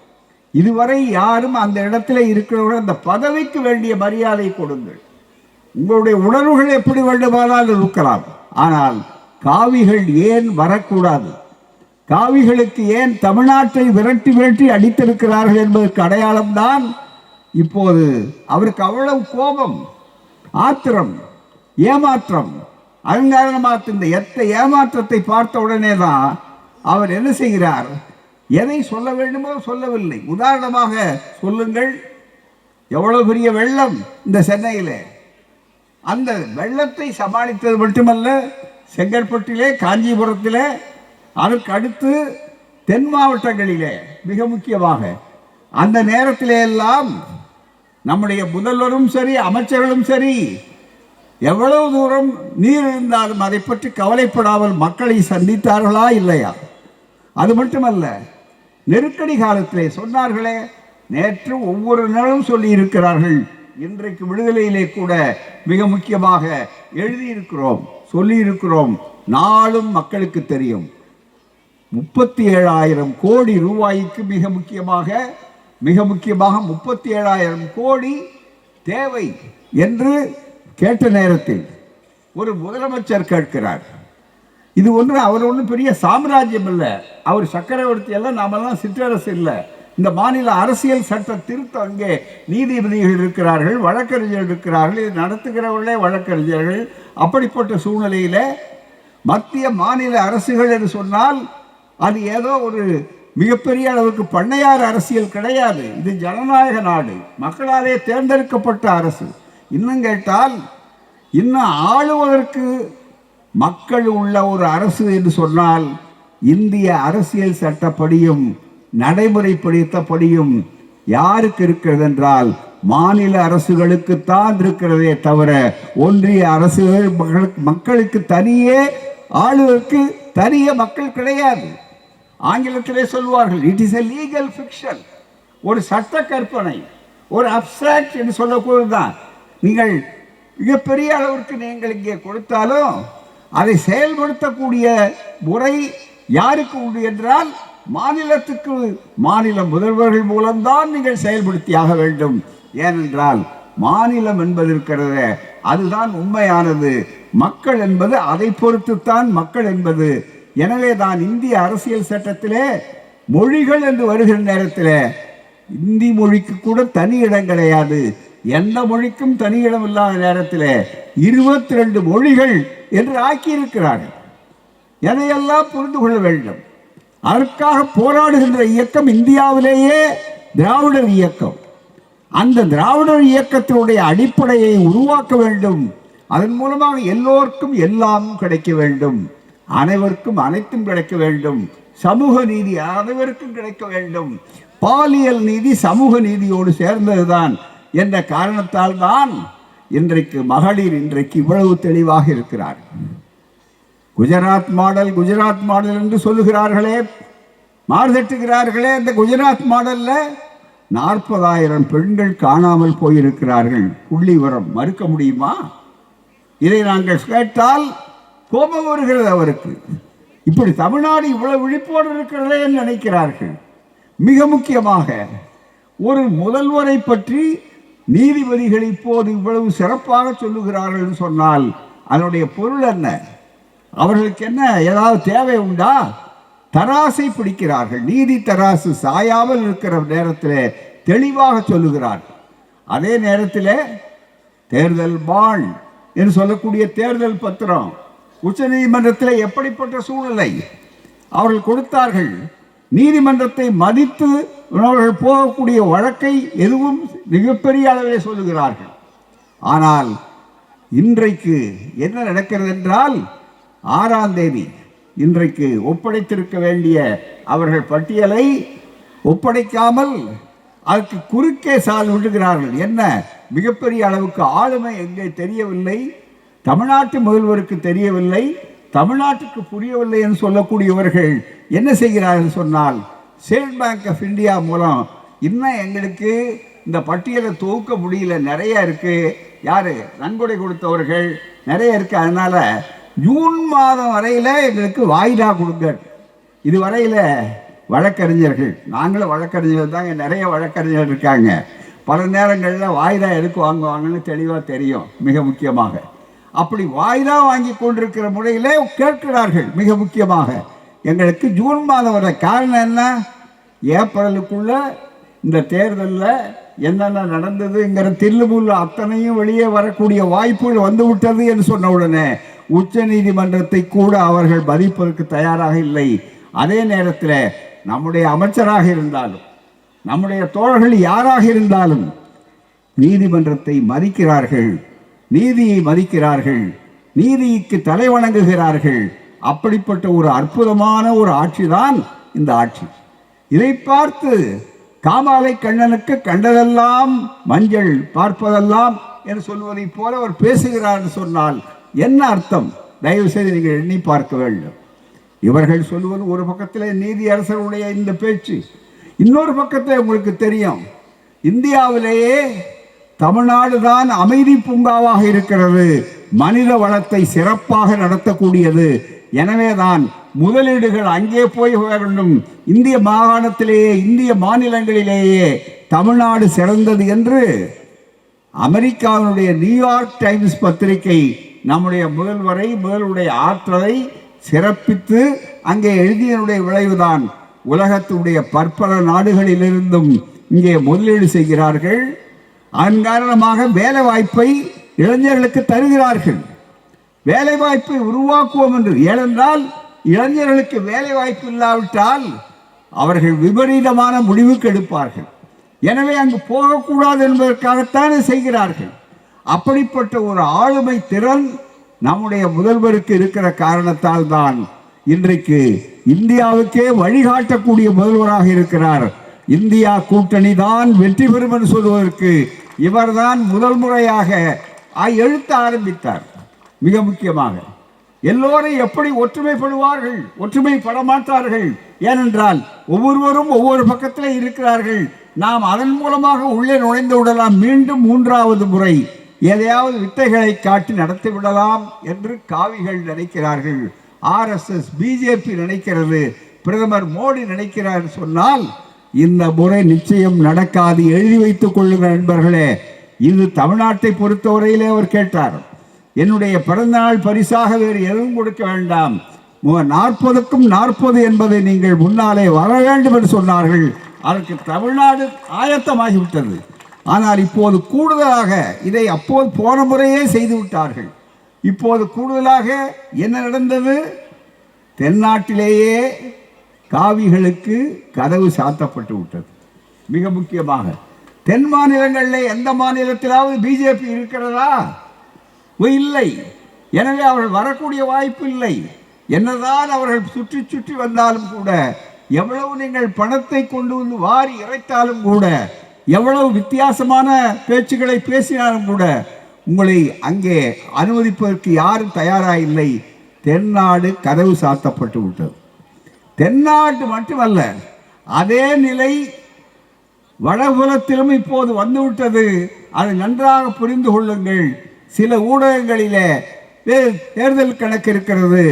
இதுவரை யாரும் அந்த இடத்துல இருக்கிறவர்கள் அந்த பதவிக்கு வேண்டிய மரியாதை கொடுங்கள். உங்களுடைய உணர்வுகள் எப்படி வேண்டுமானால் இருக்கலாம், ஆனால் காவிகள் ஏன் வரக்கூடாது? காவிகளுக்கு ஏன் தமிழ்நாட்டை விரட்டி விரட்டி அடித்திருக்கிறார்கள் என்பதற்கு அடையாளம்தான் இப்போது அவருக்கு அவ்வளவு கோபம், ஆத்திரம், ஏமாற்றம். அலங்காரணமாக இந்த ஏமாற்றத்தை பார்த்த உடனே தான் அவர் என்ன செய்கிறார், எதை சொல்ல வேண்டுமோ சொல்லவில்லை. உதாரணமாக சொல்லுங்கள், எவ்வளவு பெரிய வெள்ளம் இந்த சென்னையிலே, அந்த வெள்ளத்தை சமாளித்தது மட்டுமல்ல, செங்கற்பட்டிலே, காஞ்சிபுரத்திலே, அதற்கு அடுத்து தென் மாவட்டங்களிலே மிக முக்கியமாக அந்த நேரத்திலே எல்லாம் நம்முடைய முதல்வரும் சரி, அமைச்சர்களும் சரி, எவ்வளவு தூரம் நீர் இருந்தாலும் அதை பற்றி கவலைப்படாமல் மக்களை சந்தித்தார்களா இல்லையா? அது மட்டுமல்ல, நெருக்கடி காலத்திலே சொன்னார்களே, நேற்று ஒவ்வொரு நாளும் சொல்லி இருக்கிறார்கள், இன்றைக்கு விடுதலையிலே கூட மிக முக்கியமாக எழுதியிருக்கிறோம், சொல்லியிருக்கிறோம், நாளும் மக்களுக்கு தெரியும். 37,000 கோடி ரூபாய்க்கு மிக முக்கியமாக 37,000 கோடி தேவை என்று கேட்ட நேரத்தில் ஒரு முதலமைச்சர் கேட்கிறார். இது ஒன்று, அவர் ஒன்றும் பெரிய சாம்ராஜ்யம் இல்லை, அவர் சக்கரவர்த்தி எல்லாம், நாமெல்லாம் சிற்றரசு இல்லை. இந்த மாநில அரசியல் சட்ட திருத்தம், அங்கே நீதிபதிகள் இருக்கிறார்கள், வழக்கறிஞர்கள் இருக்கிறார்கள், இது நடத்துகிறவர்களே வழக்கறிஞர்கள். அப்படிப்பட்ட சூழ்நிலையில் மத்திய மாநில அரசுகள் என்று சொன்னால் அது ஏதோ ஒரு மிகப்பெரிய அளவுக்கு பண்ணையார் அரசியல் கிடையாது. இது ஜனநாயக நாடு, மக்களாலே தேர்ந்தெடுக்கப்பட்ட அரசு. இன்னும் கேட்டால், இன்னும் ஆளுவதற்கு மக்கள் உள்ள ஒரு அரசு என்று சொன்னால் இந்திய அரசியல் சட்டப்படியும் நடைமுறைப்படுத்தப்படியும் யாருக்கு இருக்கிறது என்றால் மாநில அரசுகளுக்குத்தான் இருக்கிறதே தவிர ஒன்றிய அரசுகள் மக்களுக்கு தனியே ஆளுவதற்கு தனிய மக்கள் கிடையாது. ஆங்கிலத்திலே சொல்வார்கள், it is a legal fiction. ஒரு சட்ட கற்பனை, ஒரு அப்சாக்ட் என்று சொல்லக்கூடியதுதான். நீங்கள் மிகப்பெரிய அளவிற்கு நீங்கள் இங்கே கொடுத்தாலும் அதை செயல்படுத்தக்கூடிய முறை யாருக்கு உண்டு என்றால் மாநிலத்துக்கு மாநில முதல்வர்கள் மூலம்தான் நீங்கள் செயல்படுத்தியாக வேண்டும். ஏனென்றால் மாநிலம் என்பது இருக்கிறத அதுதான் உண்மையானது. மக்கள் என்பது அதை பொறுத்துத்தான் மக்கள் என்பது. எனவே தான் இந்திய அரசியல் சட்டத்திலே மொழிகள் என்று வருகிற நேரத்தில் இந்தி மொழிக்கு கூட தனி இடம் கிடையாது. எந்த மொழிக்கும் தனி இடம் இல்லாத நேரத்தில் 22 மொழிகள் என்று ஆக்கியிருக்கிறார்கள். எதையெல்லாம் புரிந்து கொள்ள வேண்டும். அதற்காக போராடுகின்ற இயக்கம் இந்தியாவிலேயே திராவிடர் இயக்கம். அந்த திராவிடர் இயக்கத்தினுடைய அடிப்படையை உருவாக்க வேண்டும். அதன் மூலமாக எல்லோருக்கும் எல்லாமும் கிடைக்க வேண்டும், அனைவருக்கும் அனைத்தும் கிடைக்க வேண்டும், சமூக நீதி அனைவருக்கும் கிடைக்க வேண்டும். பாலியல் நீதி சமூக நீதியோடு சேர்ந்ததுதான் என்ற காரணத்தால் தான் இன்றைக்கு மகளிர் இன்றைக்கு இவ்வளவு தெளிவாக இருக்கிறார். குஜராத் மாடல் குஜராத் மாடல் என்று சொல்லுகிறார்களே, மாறுதட்டுகிறார்களே. இந்த குஜராத் மாடல்ல 40,000 பெண்கள் காணாமல் போயிருக்கிறார்கள். புள்ளி விவரம் மறுக்க முடியுமா? இதை நாங்கள் கேட்டால் கோபம் வருகிறது அவருக்கு. இப்படி தமிழ்நாடு இவ்வளவு விழிப்போடு இருக்கிறதே என்று நினைக்கிறார்கள். மிக முக்கியமாக ஒரு முதல்வரை பற்றி நீதிபதிகள் இப்போது இவ்வளவு சிறப்பாக சொல்லுகிறார்கள் என்று சொன்னால் அதனுடைய பொருள் என்ன? அவர்களுக்கு என்ன ஏதாவது தேவை உண்டா? தராசை பிடிக்கிறார்கள். நீதி தராசு சாயாமல் இருக்கிற நேரத்தில் தெளிவாக சொல்லுகிறார்கள். அதே நேரத்தில் தேர்தல் பாண்ட் என்று சொல்லக்கூடிய தேர்தல் பத்திரம் உச்ச நீதிமன்றத்தில் எப்படிப்பட்ட சூழ்நிலை அவர்கள் கொடுத்தார்கள். நீதிமன்றத்தை மதித்து அவர்கள் போகக்கூடிய வழக்கை எதுவும் மிகப்பெரிய அளவில் சொல்லுகிறார்கள். ஆனால் இன்றைக்கு என்ன நடக்கிறது என்றால் 6ஆம் தேதி இன்றைக்கு ஒப்படைத்திருக்க வேண்டிய அவர்கள் பட்டியலை ஒப்படைக்காமல் அதற்கு குறுக்கே சால் விடுகிறார்கள். என்ன மிகப்பெரிய அளவுக்கு ஆளுமை எங்கே தெரியவில்லை, தமிழ்நாட்டு முதல்வருக்கு தெரியவில்லை, தமிழ்நாட்டுக்கு புரியவில்லை என்று சொல்லக்கூடியவர்கள் என்ன செய்கிறார்கள் சொன்னால், ஸ்டேட் பேங்க் ஆஃப் இந்தியா மூலம் இன்னும் எங்களுக்கு இந்த பட்டியலை தொகுக்க முடியல, நிறைய இருக்கு, யாரு நன்கொடை கொடுத்தவர்கள் நிறைய இருக்கு, அதனால ஜூன் மாதம் வரையில் எங்களுக்கு வாய்தா கொடுங்க. இதுவரையில் வழக்கறிஞர்கள், நாங்களும் வழக்கறிஞர்கள் தாங்க, நிறைய வழக்கறிஞர்கள் இருக்காங்க, பல நேரங்களில் வாய்தா எதுக்கு வாங்குவாங்கன்னு தெளிவாக தெரியும். மிக முக்கியமாக அப்படி வாய்தா வாங்கி கொண்டிருக்கிற முறையிலே கேட்கிறார்கள். மிக முக்கியமாக எங்களுக்கு ஜூன் மாதம் வர காரணம் என்ன? ஏப்ரலுக்குள்ள இந்த தேர்தலில் என்னென்ன நடந்ததுங்கிற தில்லுமுள்ளு அத்தனையும் வெளியே வரக்கூடிய வாய்ப்புகள் வந்து விட்டது என்று சொன்ன உடனே உச்ச நீதிமன்றத்தை கூட அவர்கள் மதிப்பதற்கு தயாராக இல்லை. அதே நேரத்தில் நம்முடைய அமைச்சராக இருந்தாலும் நம்முடைய தோழர்கள் யாராக இருந்தாலும் நீதிமன்றத்தை மதிக்கிறார்கள், நீதியை மதிக்கிறார்கள், நீதிக்கு தலை வணங்குகிறார்கள். அப்படிப்பட்ட ஒரு அற்புதமான ஒரு ஆட்சி தான் இந்த ஆட்சி. இதை பார்த்து காமாலை கண்ணனுக்கு கண்டதெல்லாம் மஞ்சள் பார்ப்பதெல்லாம் என்று சொல்வதை போல அவர் பேசுகிறார் என்று சொன்னால் என்ன அர்த்தம்? தயவு செய்து நீங்கள் எண்ணி பார்க்க வேண்டும். இவர்கள் சொல்வது ஒரு பக்கத்தில் நீதி அரசருடைய இந்த பேச்சு, இன்னொரு பக்கத்தில் உங்களுக்கு தெரியும் இந்தியாவிலேயே தமிழ்நாடு தான் அமைதி பூங்காவாக இருக்கிறது, மனித வளத்தை சிறப்பாக நடத்தக்கூடியது. எனவேதான் முதலீடுகள் அங்கே போய் வேண்டும். இந்திய மாகாணத்திலேயே இந்திய மாநிலங்களிலேயே தமிழ்நாடு சிறந்தது என்று அமெரிக்காவினுடைய நியூயார்க் டைம்ஸ் பத்திரிகை நம்முடைய முதல்வருடைய ஆற்றலை சிறப்பித்து அங்கே எழுதியனுடைய விளைவுதான் உலகத்துடைய பற்பல நாடுகளிலிருந்தும் இங்கே முதலீடு செய்கிறார்கள். அதன் காரணமாக வேலை வாய்ப்பை இளைஞர்களுக்கு தருகிறார்கள். வேலை வாய்ப்பை உருவாக்குவோம் என்று. ஏனென்றால் இளைஞர்களுக்கு வேலை வாய்ப்பு இல்லாவிட்டால் அவர்கள் விபரீதமான முடிவுக்கு எடுப்பார்கள். எனவே அங்கு போகக்கூடாது என்பதற்காகத்தானே செய்கிறார்கள். அப்படிப்பட்ட ஒரு ஆளுமை திறன் நம்முடைய முதல்வருக்கு இருக்கிற காரணத்தால் தான் இன்றைக்கு இந்தியாவுக்கே வழிகாட்டக்கூடிய முதல்வராக இருக்கிறார். இந்தியா கூட்டணி தான் வெற்றி பெறும் என்று சொல்வதற்கு இவர்தான் முதல் முறையாக எழுத்த ஆரம்பித்தார். மிக முக்கியமாக எல்லோரும் எப்படி ஒற்றுமைப்படுவார்கள், ஒற்றுமைப்பட மாட்டார்கள். ஏனென்றால் ஒவ்வொருவரும் ஒவ்வொரு பக்கத்தில் இருக்கிறார்கள். நாம் அதன் மூலமாக உள்ளே நுழைந்து விடலாம். மீண்டும் மூன்றாவது முறை எதையாவது வித்தைகளை காட்டி நடத்தி விடலாம் என்று காவிகள் நினைக்கிறார்கள். RSS பிஜேபி நினைக்கிறது, பிரதமர் மோடி நினைக்கிறார். சொன்னால் இந்த முறை நிச்சயம் நடக்காது. எழுதி வைத்துக் கொள்ளுங்கள் நண்பர்களே. இது தமிழ்நாட்டை பொறுத்தவரையிலே அவர் கேட்டார், என்னுடைய பிறந்தநாள் பரிசாக வேறு எதுவும் கொடுக்க வேண்டாம், 40க்கும் 40 என்பதை நீங்கள் முன்னாலே வர வேண்டும் என்று சொன்னார்கள். அதற்கு தமிழ்நாடு ஆயத்தமாகிவிட்டது. ஆனால் இப்போது கூடுதலாக இதை அப்போது போன முறையே செய்து விட்டார்கள். இப்போது கூடுதலாக என்ன நடந்தது? தென்னாட்டிலேயே காவிகளுக்கு கதவு சாத்தப்பட்டு விட்டது. மிக முக்கியமாக தென் மாநிலங்களில் எந்த மாநிலத்திலாவது பிஜேபி இருக்கிறதா? இல்லை. எனவே அவர்கள் வரக்கூடிய வாய்ப்பு இல்லை. என்னதான் அவர்கள் சுற்றி சுற்றி வந்தாலும் கூட, எவ்வளவு நீங்கள் பணத்தை கொண்டு வந்து வாரி இறைத்தாலும் கூட, எவ்வளவு வித்தியாசமான பேச்சுக்களை பேசினாலும் கூட உங்களை அங்கே அனுமதிப்பதற்கு யாரும் தயாராக இல்லை. தென்னாடு கதவு சாத்தப்பட்டு விட்டது. தென்னாட்டு மட்டுமல்ல, அதே நிலை வடபுலத்திலும் இப்போது வந்துவிட்டது. அதை நன்றாக புரிந்து கொள்ளுங்கள். சில ஊடகங்களிலே தேர்தல் கணக்கு இருக்கிறது,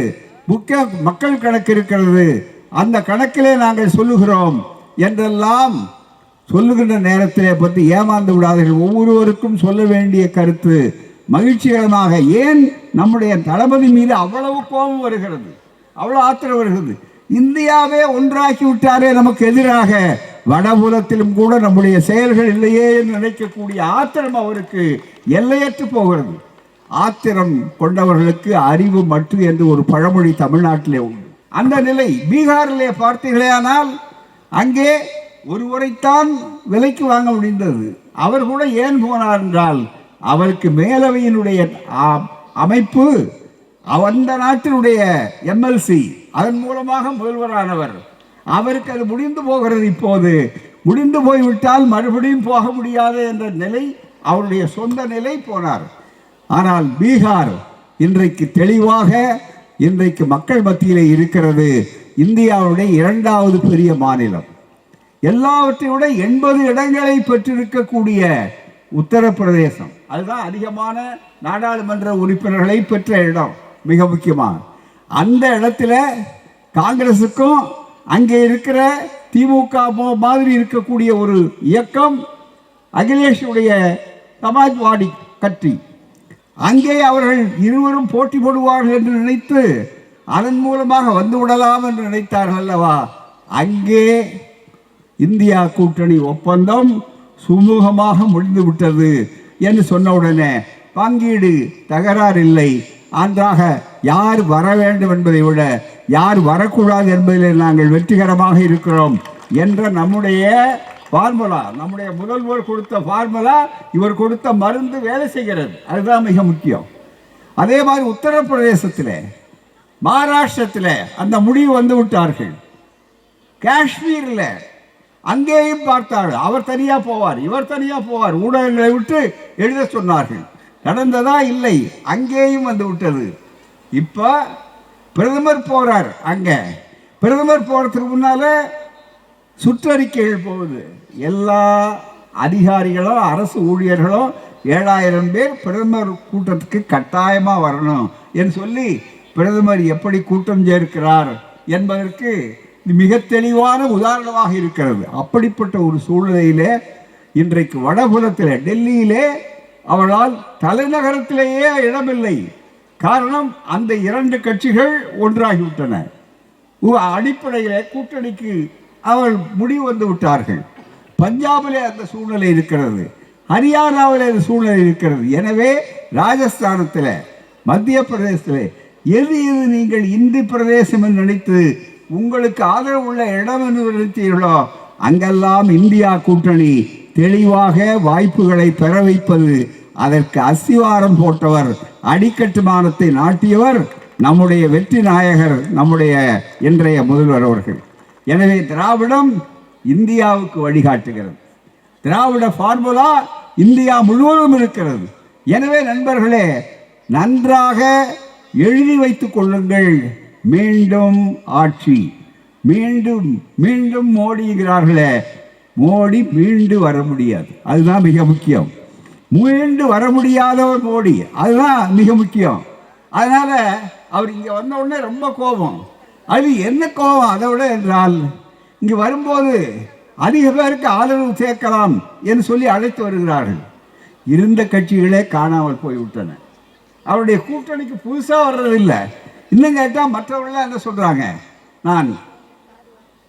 மக்கள் கணக்கு இருக்கிறது, அந்த கணக்கிலே நாங்கள் சொல்லுகிறோம் என்றெல்லாம் சொல்லுகின்ற நேரத்திலே பற்றி ஏமாந்து விடாதீர்கள். ஒவ்வொருவருக்கும் சொல்ல வேண்டிய கருத்து மகிழ்ச்சிகரமாக. ஏன் நம்முடைய தளபதி மீது அவ்வளவு கோபம் வருகிறது, அவ்வளவு ஆத்திரம் வருகிறது? இந்தியாவே ஒன்றாக்கி விட்டாரே நமக்கு எதிராக. வடபுலத்திலும் கூட நம்முடைய செயல்கள் இல்லையே என்று நினைக்கக்கூடிய ஆத்திரம் அவருக்கு எல்லையற்று போகிறது. ஆத்திரம் கொண்டவர்களுக்கு அறிவு மட்டு என்று ஒரு பழமொழி தமிழ்நாட்டிலே உண்டு. அந்த நிலை பீகாரிலே பார்த்தீர்களேயானால் அங்கே ஒருவரைத்தான் விலைக்கு வாங்க முடிந்தது. அவர் கூட ஏன் போனார் என்றால், அவருக்கு மேலவையினுடைய அமைப்பு அந்த நாட்டினுடைய MLC, அதன் மூலமாக முதல்வரானவர். அவருக்கு அது முடிந்து போகிறது. இப்போது முடிந்து போய்விட்டால் மறுபடியும் போக முடியாது என்ற நிலை, அவருடைய சொந்த நிலை போனார். ஆனால் பீகார் இன்றைக்கு தெளிவாக இன்றைக்கு மக்கள் மத்தியிலே இருக்கிறது. இந்தியாவுடைய 2வது பெரிய மாநிலம். எல்லாவற்றை விட 80 இடங்களை பெற்றிருக்கக்கூடிய உத்தரப்பிரதேசம், அதுதான் அதிகமான நாடாளுமன்ற உறுப்பினர்களை பெற்ற இடம். மிக முக்கியமான அந்த இடத்துல காங்கிரசுக்கும் அங்கே இருக்கிற திமுக மாதிரி இருக்கக்கூடிய ஒரு இயக்கம், அகிலேஷுடைய சமாஜ்வாடி கட்சி, அங்கே அவர்கள் இருவரும் போட்டி போடுவார்கள் என்று நினைத்து அதன் மூலமாக வந்து விடலாம் என்று நினைத்தார்கள் அல்லவா? அங்கே இந்தியா கூட்டணி ஒப்பந்தம் சுமூகமாக முடிந்து விட்டது என்று சொன்னவுடனே பங்கீடு தகராறு இல்லை. அன்றாக யார் வர வேண்டும் என்பதை விட யார் வரக்கூடாது என்பதில் நாங்கள் வெற்றிகரமாக இருக்கிறோம் என்ற நம்முடைய ஃபார்முலா, நம்முடைய முதல்வர் கொடுத்த ஃபார்முலா, இவர் கொடுத்த மருந்து வேலை செய்கிறது. அதுதான் மிக முக்கியம். அதே மாதிரி உத்தரப்பிரதேசத்தில், மகாராஷ்டிரத்தில் அந்த முடிவு வந்து விட்டார்கள். காஷ்மீரில் அங்கேயும் பார்த்தார்கள். அவர் தனியாக போவார், இவர் தனியாக போவார், ஊடகங்களை விட்டு எழுத சொன்னார்கள். நடந்ததா? இல்லை. அங்கேயும் வந்து விட்டது. இப்போ பிரதமர் போகிறார். அங்கே பிரதமர் போகிறதுக்கு முன்னால் சுற்றறிக்கைகள் போகுது. எல்லா அதிகாரிகளும் அரசு ஊழியர்களும் 7000 பேர் பிரதமர் கூட்டத்துக்கு கட்டாயமாக வரணும் என்று சொல்லி பிரதமர் எப்படி கூட்டம் சேர்க்கிறார் என்பதற்கு மிக தெளிவான உதாரணமாக இருக்கிறது. அப்படிப்பட்ட ஒரு சூழ்நிலையிலே இன்றைக்கு வடபுலத்தில் டெல்லியிலே அவளால் தலைநகரத்திலேயே இடமில்லை. காரணம், அந்த 2 கட்சிகள் ஒன்றாகிவிட்டன. அடிப்படையில் கூட்டணிக்கு அவள் முடிவு வந்து விட்டார்கள். பஞ்சாபிலே அந்த சூழ்நிலை இருக்கிறது, ஹரியானாவில் அந்த சூழ்நிலை இருக்கிறது. எனவே ராஜஸ்தானத்தில், மத்திய பிரதேசத்தில் எது நீங்கள் இந்தி பிரதேசம் என்று நினைத்து உங்களுக்கு ஆதரவு உள்ள இடம் என்று நிறுத்தீர்களோ அங்கெல்லாம் இந்தியா கூட்டணி தெளிவாக வாய்ப்புகளை பெற வைப்பது, அதற்கு அஸ்திவாரம் போட்டவர், அடிக்கட்டுமானத்தை நாட்டியவர் நம்முடைய வெற்றி நாயகர், நம்முடைய இன்றைய முதல்வர் அவர்கள். எனவே திராவிடம் இந்தியாவுக்கு வழிகாட்டுகிறது. திராவிட ஃபார்முலா இந்தியா முழுவதும் இருக்கிறது. எனவே நண்பர்களே, நன்றாக எழுதி வைத்துக் கொள்ளுங்கள். மீண்டும் ஆட்சி, மீண்டும் மீண்டும் மோடிங்கிறார்களே, மோடி மீண்டு வர முடியாது. அதுதான் மிக முக்கியம். மீண்டு வர முடியாதவர் மோடி, அதுதான் மிக முக்கியம். அதனால அவர் இங்கே வந்த உடனே ரொம்ப கோபம். அது என்ன கோபம் அதை விட என்றால், இங்கு வரும்போது அதிக பேருக்கு ஆதரவு சேர்க்கலாம் என்று சொல்லி அழைத்து வருகிறார்கள். இருந்த கட்சிகளே காணாமல் போய்விட்டன. அவருடைய கூட்டணிக்கு புதுசாக வர்றதில்லை. இன்னும் கேட்டால் மற்றவர்கள்லாம் என்ன சொல்கிறாங்க, நான்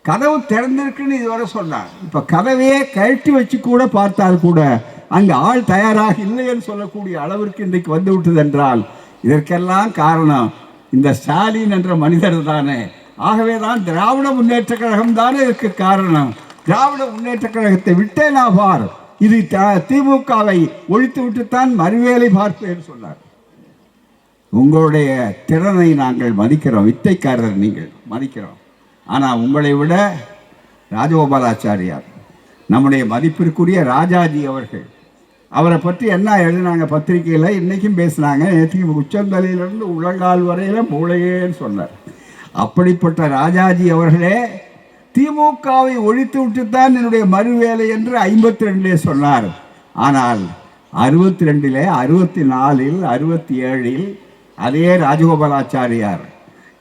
கதவு திறந்திருக்குன்னு இதுவரை சொன்னான், இப்போ கதவையே கழட்டி வச்சு கூட பார்த்தால் கூட அங்கே ஆள் தயாராக இல்லைன்னு சொல்லக்கூடிய அளவிற்கு இன்றைக்கு வந்து விட்டது என்றால், இதற்கெல்லாம் காரணம் இந்த ஸ்டாலின் என்ற மனிதர் தானே. ஆகவே தான் திராவிட முன்னேற்ற கழகம் தானே இதற்கு காரணம். திராவிட முன்னேற்ற கழகத்தை விட்டே நான் பார், இது திமுகவை ஒழித்து விட்டுத்தான் மறுவேலை பார்ப்பேன் சொன்னார். உங்களுடைய திறனை நாங்கள் மதிக்கிறோம், வித்தைக்காரர் நீங்கள் மதிக்கிறோம். ஆனால் உங்களை விட ராஜகோபாலாச்சாரியார், நம்முடைய மதிப்பிற்குரிய ராஜாஜி அவர்கள், அவரை பற்றி என்ன எழுதினாங்க பத்திரிகையில், இன்றைக்கும் பேசினாங்க. நேற்றுக்கு உச்சந்தலையிலிருந்து உள்ளங்கால் வரையில் மூளையேன்னு சொன்னார். அப்படிப்பட்ட ராஜாஜி அவர்களே திமுகவை ஒழித்து விட்டுத்தான் என்னுடைய மறுவேலை என்று 52 சொன்னார். ஆனால் 62, 64, 67 அதே ராஜகோபாலாச்சாரியார்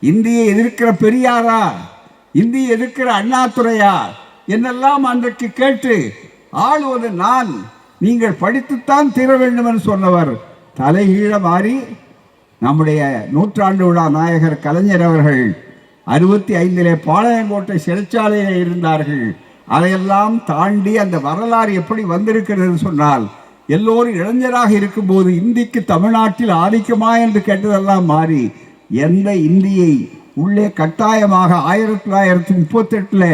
இந்தியை எதிர்க்கிற பெரியாரா, இந்தியை எதிர்க்கிற அண்ணாதுரையா என்னெல்லாம் அன்றைக்கு கேட்டு ஆளுவது நான், நீங்கள் படித்துத்தான் தீர வேண்டும் என்று சொன்னவர் தலைகீழ மாறி நம்முடைய நூற்றாண்டு விழா நாயகர் கலைஞர் அவர்கள் 65 பாளையங்கோட்டை சிறைச்சாலையில் இருந்தார்கள். அதையெல்லாம் தாண்டி அந்த வரலாறு எப்படி வந்திருக்கிறது சொன்னால், எல்லோரும் இளைஞராக இருக்கும்போது இந்திக்கு தமிழ்நாட்டில் ஆதிக்கமா என்று கேட்டதெல்லாம் மாறி எந்த இந்தியை உள்ளே கட்டாயமாக 1938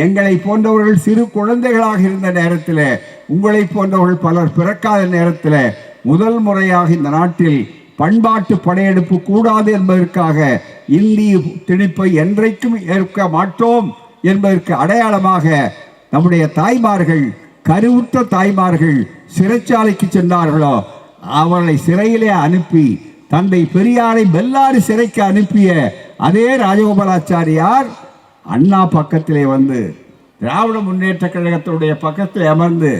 எங்களை போன்றவர்கள் சிறு குழந்தைகளாக இருந்த நேரத்தில், உங்களை போன்றவர்கள் பலர் பிறக்காத நேரத்தில் முதல் முறையாக இந்த நாட்டில் பண்பாட்டு படையெடுப்பு கூடாது என்பதற்காக இந்திய திணிப்பை என்றைக்கும் ஏற்க மாட்டோம் என்பதற்கு அடையாளமாக நம்முடைய தாய்மார்கள், கருவுற்ற தாய்மார்கள் சிறைச்சாலைக்கு சென்றார்களோ அவர்களை சிறையிலே அனுப்பி தந்தை பெரியாரை பெல்லாரி சிறைக்கு அனுப்பிய அதே ராஜகோபாலாச்சாரியார் அண்ணா பக்கத்திலே வந்து திராவிட முன்னேற்ற கழகத்தினுடைய பக்கத்தில் அமர்ந்து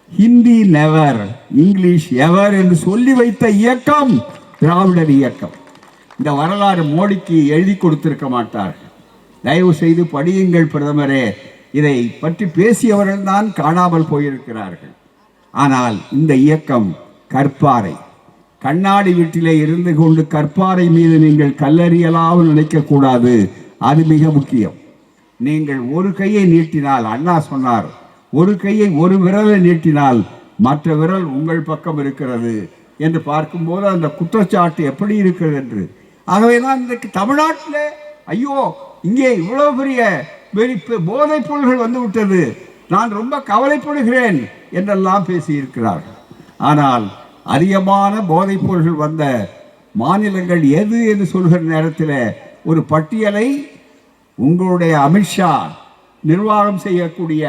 ஹிந்தி நெவர், இங்கிலீஷ் எவர் என்று சொல்லி வைத்த இயக்கம் திராவிடர் இயக்கம். இந்த வரலாறு மோடிக்கு எழுதி கொடுத்திருக்க மாட்டார்கள். தயவு செய்து படியுங்கள் பிரதமரே. இதை பற்றி பேசியவர்கள் தான் காணாமல் போயிருக்கிறார்கள். ஆனால் இந்த இயக்கம் கற்பாறை, கண்ணாடி வீட்டிலே இருந்து கொண்டு கற்பாறை மீது நீங்கள் கல்லறியலாம் நினைக்கக்கூடாது. அது மிக முக்கியம். நீங்கள் ஒரு கையை நீட்டினால், அண்ணா சொன்னார், ஒரு கையை ஒரு விரலை நீட்டினால் மற்ற விரல் உங்கள் பக்கம் இருக்கிறது என்று பார்க்கும்போது அந்த குற்றச்சாட்டு எப்படி இருக்கிறது என்று. ஆகவே தான் இன்றைக்கு தமிழ்நாட்டில் ஐயோ இங்கே இவ்வளோ பெரிய போதைப் பொருள்கள் வந்து விட்டது, நான் ரொம்ப கவலைப்படுகிறேன் என்றெல்லாம் பேசியிருக்கிறார்கள். ஆனால் அதிகமான போதைப் பொருள்கள் வந்த மாநிலங்கள் எது என்று சொல்கிற நேரத்தில் ஒரு பட்டியலை உங்களுடைய அமித்ஷா நிர்வாகம் செய்யக்கூடிய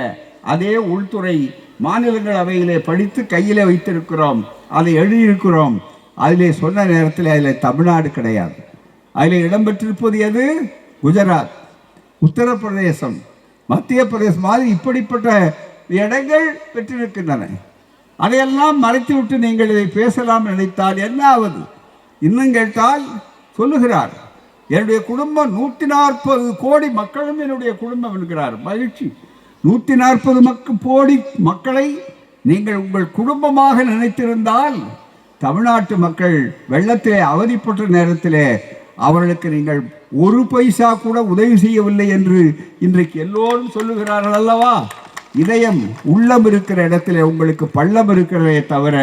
அதே உள்துறை மாநிலங்களவையிலே படித்து கையில் வைத்திருக்கிறோம், அதை எழுதியிருக்கிறோம். அதிலே சொன்ன நேரத்தில் அதில் தமிழ்நாடு கிடையாது. அதில் இடம்பெற்றிருப்பது எது? குஜராத், உத்தரப்பிரதேசம், மத்திய பிரதேசம் மாதிரி இப்படிப்பட்ட இடங்கள் பெற்றிருக்கின்றன. அதையெல்லாம் மறைத்துவிட்டு நீங்கள் இதை பேசலாம் நினைத்தால் என்ன ஆவது? இன்னும் கேட்டால் சொல்லுகிறார், என்னுடைய குடும்பம் 140 கோடி மக்களும் என்னுடைய குடும்பம் என்கிறார். மகிழ்ச்சி. 140 கோடி மக்களை நீங்கள் உங்கள் குடும்பமாக நினைத்திருந்தால், தமிழ்நாட்டு மக்கள் வெள்ளத்திலே அவதிப்பட்ட நேரத்திலே அவர்களுக்கு நீங்கள் ஒரு பைசா கூட உதவி செய்யவில்லை என்று இன்றைக்கு எல்லோரும் சொல்லுகிறார்கள் அல்லவா? இதயம் உள்ளம் இருக்கிற இடத்துல உங்களுக்கு பள்ளம் இருக்கிறதே தவிர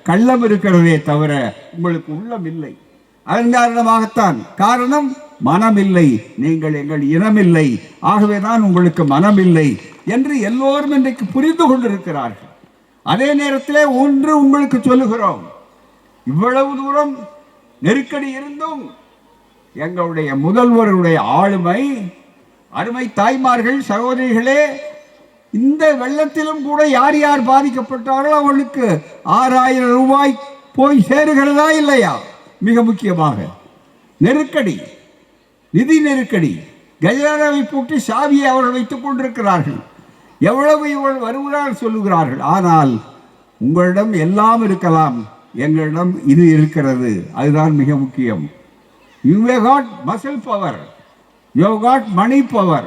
கள்ளம் இருக்கிறதே தவிர உங்களுக்கு உள்ளம் இல்லை. அதன் காரணமாகத்தான், காரணம் மனமில்லை, நீங்கள் எங்கள் இனமில்லை, ஆகவேதான் உங்களுக்கு மனமில்லை என்று எல்லோரும் இன்றைக்கு புரிந்து கொண்டிருக்கிறார்கள். அதே நேரத்தில் ஒன்று உங்களுக்கு சொல்லுகிறோம், இவ்வளவு தூரம் நெருக்கடி இருந்தும் எங்களுடைய முதல்வருடைய ஆளுமை, அருமை தாய்மார்கள், சகோதரிகளே, இந்த வெள்ளத்திலும் கூட யார் யார் பாதிக்கப்பட்டார்களோ அவர்களுக்கு 6000 ரூபாய் போய் சேருகிறதா இல்லையா? மிக முக்கியமாக நெருக்கடி, நிதி நெருக்கடி, கஜானாவை பூட்டி சாவியை அவர்கள் வைத்துக் கொண்டிருக்கிறார்கள். எவ்வளவு இவர்கள் வருகிறார்கள் சொல்லுகிறார்கள். ஆனால் உங்களிடம் எல்லாம் இருக்கலாம், எங்களிடம் இது இருக்கிறது, அதுதான் மிக முக்கியம். You have got muscle power, you have got money power,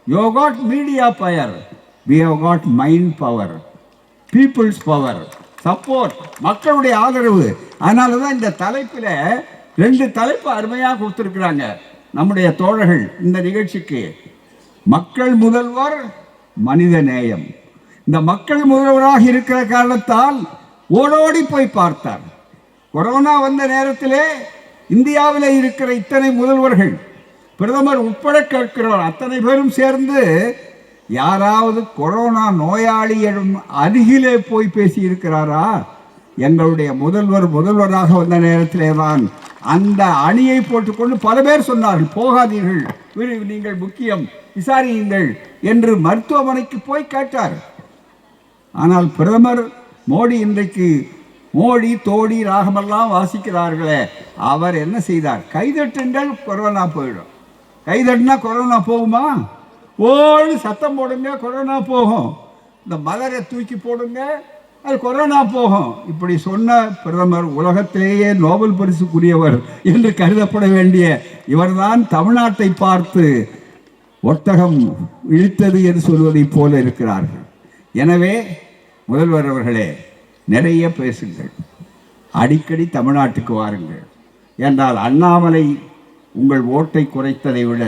you have got media power, we have got mind power, people's power, support, மக்களுடைய ஆதரவு. அதனால தான் இந்த தலைப்பில் 2 தலைப்பு அருமையாக கொடுத்துருக்குறாங்க நம்முடைய தோழர்கள் இந்த நிகழ்ச்சிக்கு. மக்கள் முதல்வர், மனித நேயம். இந்த மக்கள் முதல்வராக இருக்கிற காரணத்தால் ஓடோடி போய் பார்த்தார். கொரோனா வந்த நேரத்திலே இந்தியாவில் இருக்கிற இத்தனை முதல்வர்கள், பிரதமர் உட்பட கேட்கிறவர் அத்தனை பேரும் சேர்ந்து யாராவது கொரோனா நோயாளியிடம் அருகிலே போய் பேசி இருக்கிறாரா? எங்களுடைய முதல்வராக வந்த நேரத்திலே தான் அந்த அணியை போட்டுக்கொண்டு பல பேர் சொன்னார்கள், போகாதீர்கள், நீங்கள் முக்கியம், விசாரியுங்கள் என்று மருத்துவமனைக்கு போய் கேட்டார். ஆனால் பிரதமர் மோடி இன்றைக்கு மோடி தோடி ராகமெல்லாம் வாசிக்கிறார்களே, அவர் என்ன செய்தார்? கைதட்டுங்கள், கொரோனா போயிடும். கைதட்டினா கொரோனா போகுமா? ஓடு சத்தம் போடுங்க, கொரோனா போகும். இந்த மலரை தூக்கி போடுங்க, அது கொரோனா போகும். இப்படி சொன்ன பிரதமர் உலகத்திலேயே நோபல் பரிசுக்குரியவர் என்று கருதப்பட வேண்டிய இவர்தான் தமிழ்நாட்டை பார்த்து ஒட்டகம் இழுத்தது என்று சொல்வதை போல இருக்கிறார்கள். எனவே முதல்வர் அவர்களே, நிறைய பேசுங்கள், அடிக்கடி தமிழ்நாட்டுக்கு வாருங்கள். என்றால் அண்ணாமலை உங்கள் ஓட்டை குறைத்ததை விட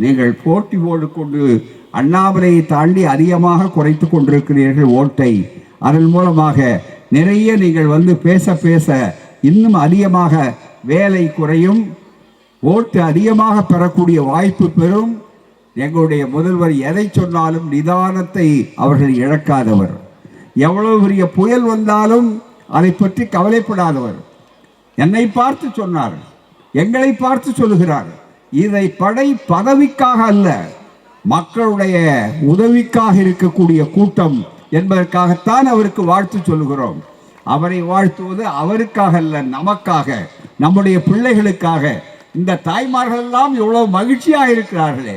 நீங்கள் போட்டி போட்டுக்கொண்டு அண்ணாமலையை தாண்டி அதிகமாக குறைத்து கொண்டிருக்கிறீர்கள் ஓட்டை. அதன் மூலமாக நிறைய நீங்கள் வந்து பேச பேச இன்னும் அதிகமாக வேலை குறையும், ஓட்டு அதிகமாக பெறக்கூடிய வாய்ப்பு பெறும். எங்களுடைய முதல்வர் எதை சொன்னாலும் நிதானத்தை அவர்கள் இழக்காதவர். எவ்வளவு பெரிய புயல் வந்தாலும் அதை பற்றி கவலைப்படாதவர். என்னை பார்த்து சொன்னார், எங்களை பார்த்து சொல்லுகிறார். இதை பதவிக்காக அல்ல, மக்களுடைய உதவிக்காக இருக்கக்கூடிய கூட்டம் என்பதற்காகத்தான் அவருக்கு வாழ்த்து சொல்லுகிறோம். அவரை வாழ்த்துவது அவருக்காக அல்ல, நமக்காக, நம்முடைய பிள்ளைகளுக்காக. இந்த தாய்மார்கள் எல்லாம் எவ்வளவு மகிழ்ச்சியாக இருக்கிறார்களே.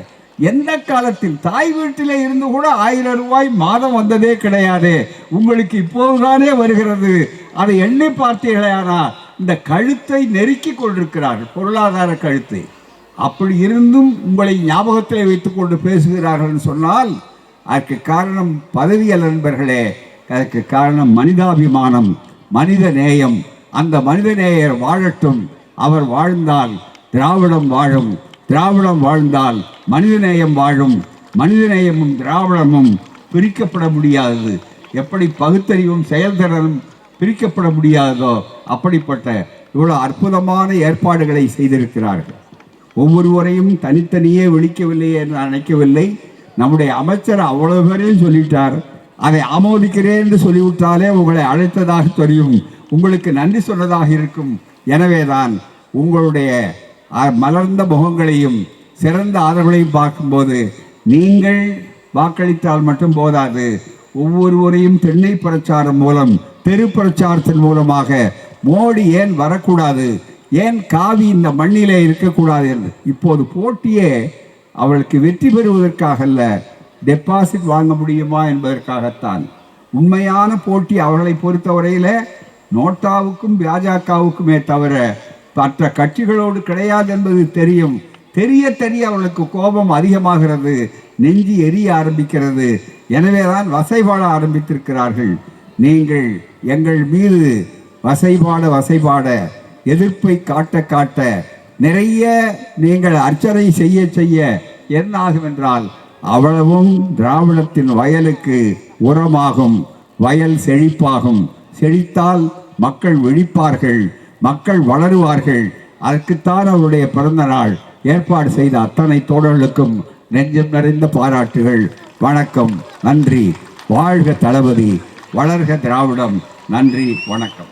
எந்த காலத்தில் தாய் வீட்டிலே இருந்து கூட 1000 ரூபாய் மாதம் வந்ததே கிடையாது, உங்களுக்கு இப்போதுதானே வருகிறது. அதை எண்ணி பார்த்தீர்களானா இந்த கழுத்தை நெருக்கி கொண்டிருக்கிறார்கள், பொருளாதார கழுத்தை. அப்படி இருந்தும் உங்களை ஞாபகத்தில் வைத்துக் கொண்டு பேசுகிறார்கள் சொன்னால் அதற்கு காரணம் பதவியல் நண்பர்களே, அதற்கு காரணம் மனிதாபிமானம், மனித நேயம். அந்த மனித நேயர் வாழட்டும். அவர் வாழ்ந்தால் திராவிடம் வாழும், திராவிடம் வாழ்ந்தால் மனிதநேயம் வாழும். மனிதநேயமும் திராவிடமும் பிரிக்கப்பட முடியாதது. எப்படி பகுத்தறிவும் செயல்திறனும் பிரிக்கப்பட முடியாததோ அப்படிப்பட்ட இவ்வளோ அற்புதமான ஏற்பாடுகளை செய்திருக்கிறார்கள். ஒவ்வொருவரையும் தனித்தனியே விழிக்கவில்லை என்று நினைக்கவில்லை. நம்முடைய அமைச்சர் அவ்வளவு பேரையும் சொல்லிட்டார். அதை ஆமோதிக்கிறேன் என்று சொல்லிவிட்டாலே உங்களை அழைத்ததாக தெரியும், உங்களுக்கு நன்றி சொன்னதாக இருக்கும். எனவேதான் உங்களுடைய மலர்ந்த முகங்களையும் சிறந்த ஆதரவுகளையும் பார்க்கும்போது நீங்கள் வாக்களித்தால் மட்டும் போதாது, ஒவ்வொருவரையும் தென்னை பிரச்சாரம் மூலம், தெரு பிரச்சாரத்தின் மூலமாக மோடி ஏன் வரக்கூடாது, ஏன் காவி இந்த மண்ணிலே இருக்கக்கூடாது என்று. இப்போது போட்டியே அவளுக்கு வெற்றி பெறுவதற்காக அல்ல, டெபாசிட் வாங்க முடியுமா என்பதற்காகத்தான். உண்மையான போட்டி அவர்களை பொறுத்தவரையில் நோட்டாவுக்கும் பாஜகவுக்குமே தவிர மற்ற கட்சிகளோடு கிடையாது என்பது தெரியும். தெரிய தெரிய அவர்களுக்கு கோபம் அதிகமாகிறது, நெஞ்சு எரிய ஆரம்பிக்கிறது. எனவேதான் வசைபாட ஆரம்பித்திருக்கிறார்கள். நீங்கள் எங்கள் மீது வசைபாட எதிர்ப்பை காட்ட காட்ட நிறைய நீங்கள் அர்ச்சனை செய்ய செய்ய என்ன ஆகும் என்றால் அவ்வளவும் திராவிடத்தின் வயலுக்கு உரமாகும், வயல் செழிப்பாகும். செழித்தால் மக்கள் விழிப்பார்கள், மக்கள் வளருவார்கள். அதற்குத்தான் அவருடைய பிறந்த நாள். ஏற்பாடு செய்த அத்தனை தோழர்களுக்கும் நெஞ்சம் நிறைந்த பாராட்டுகள். வணக்கம், நன்றி. வாழ்க தளபதி, வளர்க திராவிடம். நன்றி, வணக்கம்.